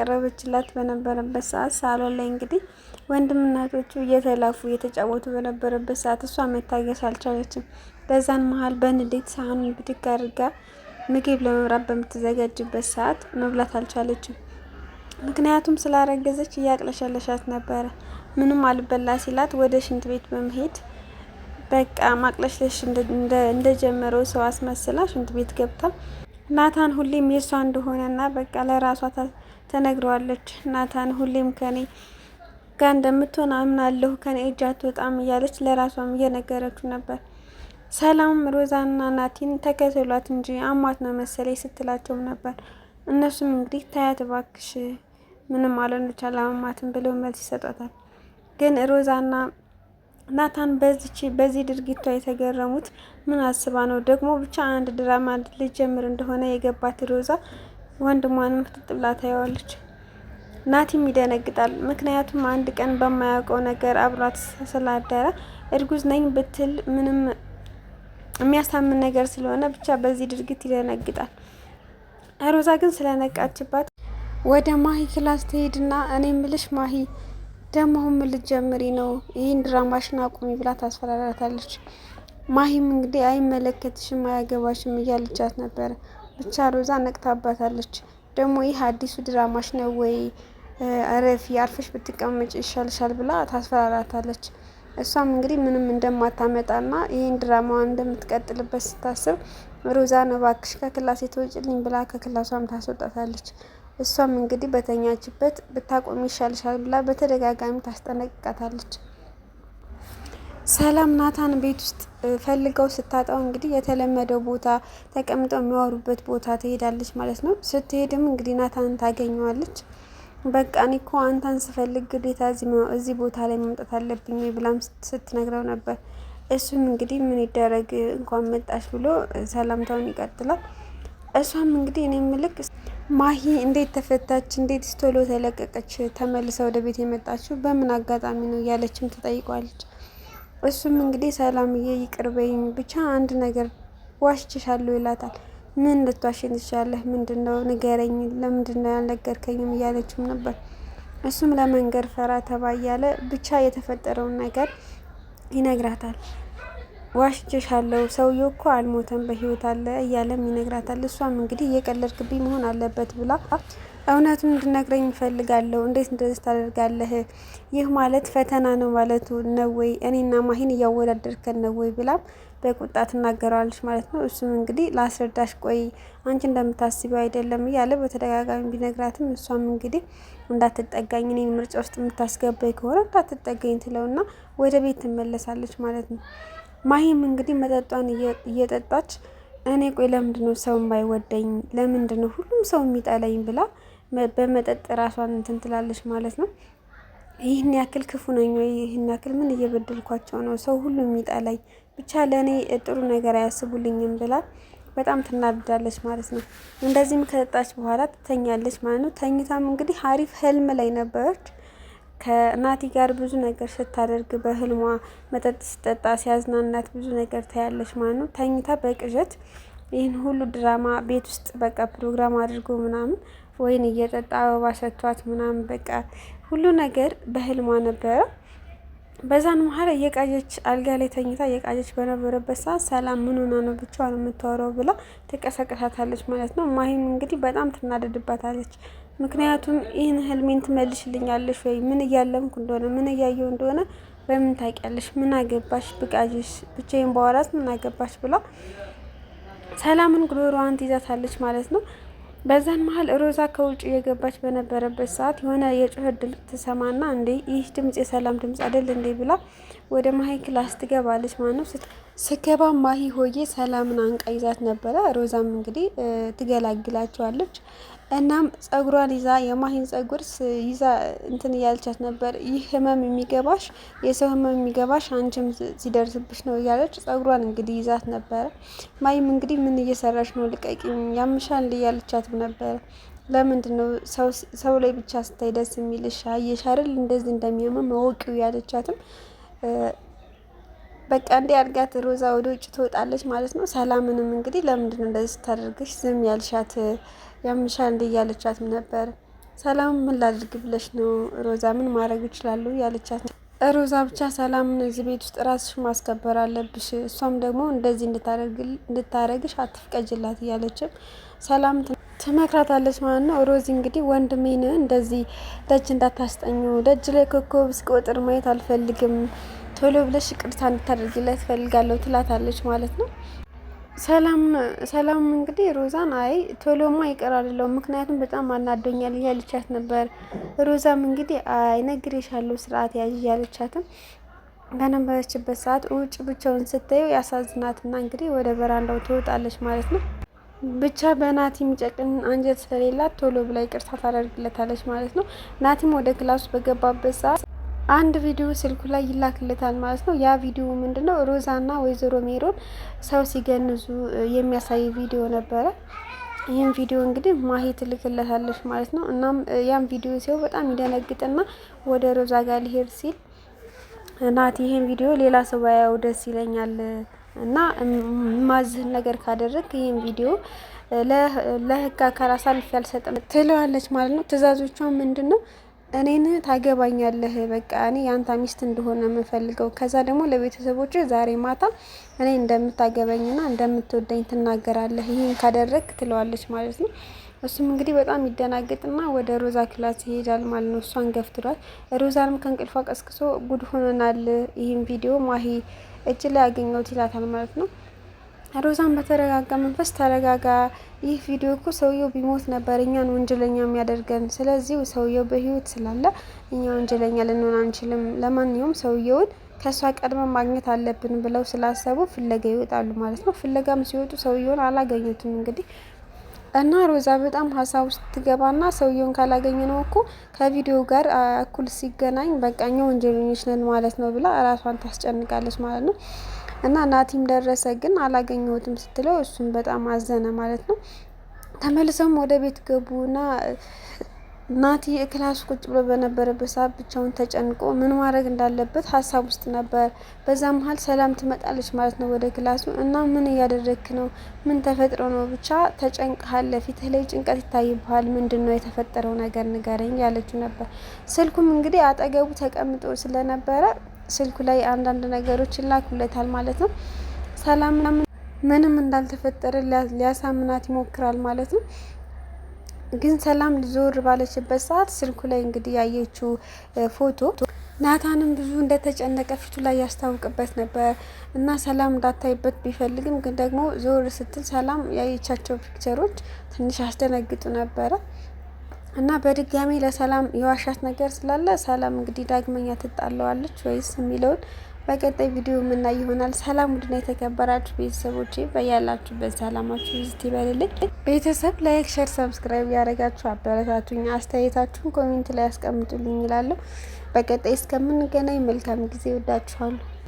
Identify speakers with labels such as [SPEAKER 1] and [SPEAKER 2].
[SPEAKER 1] ቀረበችላት በነበረበት ሰዓት ሳሎን ላይ እንግዲህ ወንድምናቶቹ እየተላፉ እየተጫወቱ በነበረበት ሰዓት እሷ መታገስ አልቻለችም። በዛን መሀል በንዴት ሳህኑን ብድግ አድርጋ ምግብ ለመብራት በምትዘጋጅበት ሰዓት መብላት አልቻለችም። ምክንያቱም ስላረገዘች እያቅለሸለሻት ነበረ። ምንም አልበላ ሲላት ወደ ሽንት ቤት በመሄድ በቃ ማቅለሽለሽ እንደጀመረው ሰው አስመስላ ሽንት ቤት ገብታ ናታን ሁሌም የሷ እንደሆነና በቃ ለራሷ ተነግረዋለች። ናታን ሁሌም ከኔ ጋር እንደምትሆን አምናለሁ፣ ከኔ እጅ አትወጣም እያለች ለራሷም እየነገረችው ነበር። ሰላም ሮዛና ናቲን ተከተሏት እንጂ አሟት ነው መሰለኝ ስትላቸውም ነበር። እነሱም እንግዲህ ታያት እባክሽ ምንም አልሆነች አላማማትም ብለው መልስ ይሰጧታል። ግን ሮዛና ናታን በዚህ ድርጊቷ የተገረሙት ምን አስባ ነው ደግሞ ብቻ አንድ ድራማ ልጀምር እንደሆነ የገባት ሮዛ ወንድሟንም ፍጥጥ ብላ ታየዋለች። ናቲም ይደነግጣል። ምክንያቱም አንድ ቀን በማያውቀው ነገር አብሯት ስላደረ እርጉዝ ነኝ ብትል ምንም የሚያሳምን ነገር ስለሆነ ብቻ በዚህ ድርጊት ይደነግጣል። ሮዛ ግን ስለነቃችባት ወደ ማሂ ክላስ ትሄድና እኔ ምልሽ ማሂ ደግሞ ምን ልትጀምሪ ነው? ይህን ድራማሽን አቁሚ ብላ ታስፈራራታለች። ማሂም እንግዲህ አይመለከትሽም፣ አያገባሽም እያለቻት ነበረ። ብቻ ሮዛ ነቅታባታለች። ደግሞ ይህ አዲሱ ድራማሽ ነው ወይ? አረፊ አርፈሽ ብትቀመጭ ይሻልሻል ብላ ታስፈራራታለች። እሷም እንግዲህ ምንም እንደማታመጣና ይህን ድራማዋን እንደምትቀጥልበት ስታስብ ሮዛን እባክሽ ከክላስ የተወጭልኝ ብላ ከክላሷም ታስወጣታለች። እሷም እንግዲህ በተኛችበት ብታቆሚ ይሻልሻል ብላ በተደጋጋሚ ታስጠነቅቃታለች። ሰላም ናታን ቤት ውስጥ ፈልገው ስታጣው እንግዲህ የተለመደው ቦታ ተቀምጠው የሚያወሩበት ቦታ ትሄዳለች ማለት ነው። ስትሄድም እንግዲህ ናታን ታገኘዋለች። በቃ እኔ እኮ አንተን ስፈልግ ግዴታ እዚህ ቦታ ላይ መምጣት አለብኝ ብላም ስትነግረው ነበር። እሱም እንግዲህ ምን ይደረግ እንኳን መጣሽ ብሎ ሰላምታውን ይቀጥላል። እሷም እንግዲህ እኔ ምልክ ማሂ እንዴት ተፈታች? እንዴት ቶሎ ተለቀቀች? ተመልሳ ወደ ቤት የመጣችው በምን አጋጣሚ ነው እያለችም ትጠይቋለች። እሱም እንግዲህ ሰላምዬ ይቅር በይኝ ብቻ አንድ ነገር ዋሽችሻለሁ ይላታል። ምን ልትዋሽኝ ትችላለህ? ምንድነው ንገረኝ፣ ለምንድነው ያልነገርከኝም እያለችም ነበር። እሱም ለመንገር ፈራ ተባ እያለ ብቻ የተፈጠረውን ነገር ይነግራታል። ዋሽችሻለሁ፣ ሰውዬው እኮ አልሞተም በህይወት አለ እያለም ይነግራታል። እሷም እንግዲህ እየቀለድክብኝ መሆን አለበት ብላ እውነቱን እንድነግረኝ እፈልጋለሁ፣ እንዴት እንደዚህ ታደርጋለህ? ይህ ማለት ፈተና ነው ማለት ነው ወይ? እኔና ማሂን እያወዳደርከን ነው ወይ ብላም በቁጣ ትናገረዋለች ማለት ነው። እሱም እንግዲህ ላስረዳሽ፣ ቆይ አንቺ እንደምታስቢው አይደለም እያለ በተደጋጋሚ ቢነግራትም እሷም እንግዲህ እንዳትጠጋኝ፣ እኔን ምርጫ ውስጥ የምታስገባኝ ከሆነ እንዳትጠጋኝ ትለውና ወደ ቤት ትመለሳለች ማለት ነው። ማሂም እንግዲህ መጠጧን እየጠጣች እኔ ቆይ ለምንድነው ሰው የማይወደኝ? ለምንድነው ሁሉም ሰው የሚጠላኝ? ብላ በመጠጥ ራሷን እንትን ትላለች ማለት ነው። ይህን ያክል ክፉ ነኝ ወይ? ይህን ያክል ምን እየበደልኳቸው ነው ሰው ሁሉ የሚጠላኝ? ብቻ ለእኔ ጥሩ ነገር አያስቡልኝም ብላ በጣም ትናድዳለች ማለት ነው። እንደዚህም ከጠጣች በኋላ ትተኛለች ማለት ነው። ተኝታም እንግዲህ አሪፍ ህልም ላይ ነበረች። ከናቲ ጋር ብዙ ነገር ስታደርግ በህልሟ መጠጥ ስጠጣ ሲያዝናናት ብዙ ነገር ታያለች ማለት ነው። ተኝታ በቅዠት ይህን ሁሉ ድራማ ቤት ውስጥ በቃ ፕሮግራም አድርጎ ምናምን ወይን እየጠጣ አበባ ሰጥቷት ምናምን በቃ ሁሉ ነገር በህልሟ ነበረ። በዛን መሀል እየቃዠች አልጋ ላይ ተኝታ እየቃዠች በነበረበት ሰዓት ሰላም ምን ሆና ነው ብቻዋን የምታወራው ብላ ትቀሰቅሳታለች ማለት ነው። ማሂም እንግዲህ በጣም ትናደድባታለች። ምክንያቱም ይህን ህልሜን ትመልሽልኛለሽ ወይ? ምን እያለምኩ እንደሆነ ምን እያየው እንደሆነ በምን ታውቂያለሽ? ምን አገባሽ? ብቃዥሽ ብቻዬን በኋላት ምን አገባሽ ብላ ሰላምን ጉሮሮዋን ትይዛታለች ማለት ነው። በዛን መሀል ሮዛ ከውጭ እየገባች በነበረበት ሰዓት የሆነ የጩኸት ድምፅ ትሰማና እንዴ ይህ ድምፅ የሰላም ድምፅ አይደል እንዴ ብላ ወደ ማሂ ክላስ ትገባለች ማለት ነው። ስገባ ማሂ ሆዬ ሰላምን አንቃ ይዛት ነበረ። ሮዛም እንግዲህ ትገላግላቸዋለች። እናም ጸጉሯን ይዛ የማሂን ጸጉር ይዛ እንትን እያለቻት ነበር። ይህ ህመም የሚገባሽ የሰው ህመም የሚገባሽ አንቺም ሲደርስብሽ ነው እያለች ጸጉሯን እንግዲህ ይዛት ነበረ። ማሂም እንግዲህ ምን እየሰራሽ ነው? ልቀቂኝ፣ ያምሻል እያለቻትም ነበረ። ለምንድን ነው ሰው ላይ ብቻ ስታይ ደስ የሚልሽ? አየሽ አይደል እንደዚህ እንደሚያመም ወቂው ያለቻትም በቃ እንዴ አድርጋት ሮዛ ወደ ውጭ ትወጣለች ማለት ነው። ሰላምንም እንግዲህ ለምንድን ነው እንደዚህ ስታደርግሽ ዝም ያልሻት? ያምሻል እንዴ እያለቻትም ነበር። ሰላም ምን ላድርግ ብለሽ ነው ሮዛ? ምን ማድረግ እችላለሁ ያለቻት ሮዛ ብቻ ሰላም እዚህ ቤት ውስጥ ራስሽ ማስከበር አለብሽ፣ እሷም ደግሞ እንደዚህ እንድታረግሽ አትፍቀጅላት እያለችም ሰላም ትመክራታለች ማለት ነው። ሮዚ እንግዲህ ወንድሜን እንደዚህ ደጅ እንዳታስጠኙ፣ ደጅ ላይ ኮከብ ሲቆጥር ማየት አልፈልግም፣ ቶሎ ብለሽ ይቅርታ እንድታደርጊለት ፈልጋለሁ ትላታለች ማለት ነው። ሰላም እንግዲህ ሮዛን አይ ቶሎማ ይቀር አይደለም ምክንያቱም በጣም አናዶኛል እያለቻት ነበር። ሮዛም እንግዲህ አይ ነግሬሻለሁ ስርዓት ያዥ እያለቻትም በነበረችበት ሰዓት ውጭ ብቻውን ስታዩ ያሳዝናትና እንግዲህ ወደ በራንዳው ትወጣለች ማለት ነው። ብቻ በናቲ የሚጨቅን አንጀት ስለሌላት ቶሎ ብላ ይቅርታ ታደርግለታለች ማለት ነው። ናቲም ወደ ክላሱ በገባበት ሰዓት አንድ ቪዲዮ ስልኩ ላይ ይላክለታል ማለት ነው። ያ ቪዲዮ ምንድነው? ሮዛና ወይዘሮ ሜሮን ሰው ሲገንዙ የሚያሳይ ቪዲዮ ነበረ። ይህም ቪዲዮ እንግዲህ ማሂ ትልክለታለች ማለት ነው። እናም ያም ቪዲዮ ሲው በጣም ይደነግጥና ወደ ሮዛ ጋር ሊሄድ ሲል ናቲ ይህን ቪዲዮ ሌላ ሰው ባያው ደስ ይለኛል እና ማዝህን ነገር ካደረግ ይህን ቪዲዮ ለህግ አካል አሳልፌ አልሰጥም ትለዋለች ማለት ነው። ትዕዛዞቿ ምንድነው? እኔን ታገባኛለህ፣ በቃ እኔ ያንተ ሚስት እንደሆነ የምፈልገው፣ ከዛ ደግሞ ለቤተሰቦች ዛሬ ማታ እኔ እንደምታገበኝና እንደምትወደኝ ትናገራለህ፣ ይህን ካደረግ ትለዋለች ማለት ነው። እሱም እንግዲህ በጣም ይደናገጥና ወደ ሮዛ ክላስ ይሄዳል ማለት ነው። እሷን ገፍትሯል። ሮዛንም ከእንቅልፏ ቀስቅሶ ጉድ ሆነናል፣ ይህን ቪዲዮ ማሂ እጅ ላይ ያገኘሁት ይላታል ማለት ነው። ሮዛን በተረጋጋ መንፈስ ተረጋጋ፣ ይህ ቪዲዮ እኮ ሰውየው ቢሞት ነበር እኛን ወንጀለኛ የሚያደርገን፣ ስለዚህ ሰውየው በህይወት ስላለ እኛ ወንጀለኛ ልንሆን አንችልም፣ ለማንኛውም ሰውየውን ከእሷ ቀድመን ማግኘት አለብን ብለው ስላሰቡ ፍለጋ ይወጣሉ ማለት ነው። ፍለጋም ሲወጡ ሰውየውን አላገኙትም እንግዲህ እና ሮዛ በጣም ሀሳብ ውስጥ ትገባና ሰውየውን ካላገኘ ነው እኮ ከቪዲዮ ጋር እኩል ሲገናኝ በቃ እኛ ወንጀለኞች ነን ማለት ነው ብላ ራሷን ታስጨንቃለች ማለት ነው። እና ናቲም ደረሰ ግን አላገኘሁትም ስትለው እሱም በጣም አዘነ ማለት ነው። ተመልሰውም ወደ ቤት ገቡና ናቲ ክላስ ቁጭ ብሎ በነበረበት ሰዓት ብቻውን ተጨንቆ ምን ማድረግ እንዳለበት ሀሳብ ውስጥ ነበር። በዛ መሀል ሰላም ትመጣለች ማለት ነው ወደ ክላሱ እና ምን እያደረግክ ነው? ምን ተፈጥሮ ነው? ብቻ ተጨንቀሃል፣ ፊትህ ላይ ጭንቀት ይታይብሃል፣ ምንድን ነው የተፈጠረው ነገር ንገረኝ ያለችው ነበር። ስልኩም እንግዲህ አጠገቡ ተቀምጦ ስለነበረ ስልኩ ላይ አንዳንድ ነገሮች ይላኩለታል ማለት ነው። ሰላም ምንም እንዳልተፈጠረ ሊያሳምናት ይሞክራል ማለት ነው። ግን ሰላም ዞር ባለችበት ሰዓት ስልኩ ላይ እንግዲህ ያየችው ፎቶ ናታንም ብዙ እንደተጨነቀ ፊቱ ላይ ያስታውቅበት ነበር እና ሰላም እንዳታይበት ቢፈልግም ግን ደግሞ ዞር ስትል ሰላም ያየቻቸው ፒክቸሮች ትንሽ ያስደነግጡ ነበረ እና በድጋሚ ለሰላም የዋሻት ነገር ስላለ ሰላም እንግዲህ ዳግመኛ ትጣለዋለች ወይስ የሚለውን በቀጣይ ቪዲዮ የምናይ ይሆናል። ሰላም ውድና የተከበራችሁ ቤተሰቦቼ በያላችሁበት ሰላማችሁ ይዝት ይበልልኝ። ቤተሰብ ላይክ፣ ሼር፣ ሰብስክራይብ ያደረጋችሁ አበረታቱኝ። አስተያየታችሁን ኮሜንት ላይ ያስቀምጡልኝ ይላለሁ። በቀጣይ እስከምንገናኝ መልካም ጊዜ። ወዳችኋለሁ።